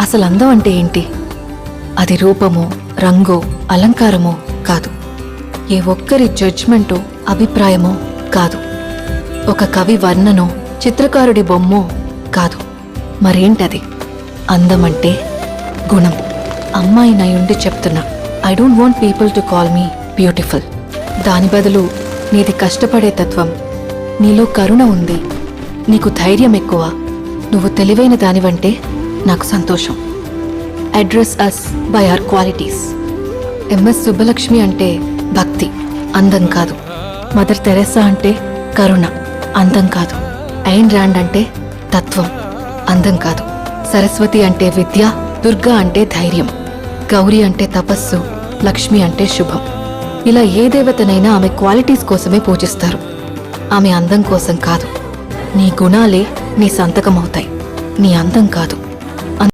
అసలు అందం అంటే ఏంటి? అది రూపమో, రంగో, అలంకారమో కాదు. ఏ ఒక్కరి జడ్జ్మెంటో, అభిప్రాయమో కాదు. ఒక కవి వర్ణనో, చిత్రకారుడి బొమ్మో కాదు. మరేంటది? అందమంటే గుణం. అమ్మాయినయుండి చెప్తున్నా, I don't want people to call me beautiful. దాని బదులు నీది కష్టపడే తత్వం, నీలో కరుణ ఉంది, నీకు ధైర్యం ఎక్కువ, నువ్వు తెలివైన దానివంటే నాకు సంతోషం. Address us by our qualities. MS Subbalakshmi అంటే భక్తి, అందం కాదు. మదర్ తెరెసా అంటే కరుణ, అందం కాదు. ఐన్ ర్యాండ్ అంటే తత్వం, అందం కాదు. సరస్వతి అంటే విద్య, దుర్గా అంటే ధైర్యం, గౌరీ అంటే తపస్సు, లక్ష్మి అంటే శుభం. ఇలా ఏ దేవతనైనా ఆమె క్వాలిటీస్ కోసమే పూజిస్తారు, ఆమె అందం కోసం కాదు. నీ గుణాలే నీ సంతకమవుతాయి, నీ అందం కాదు.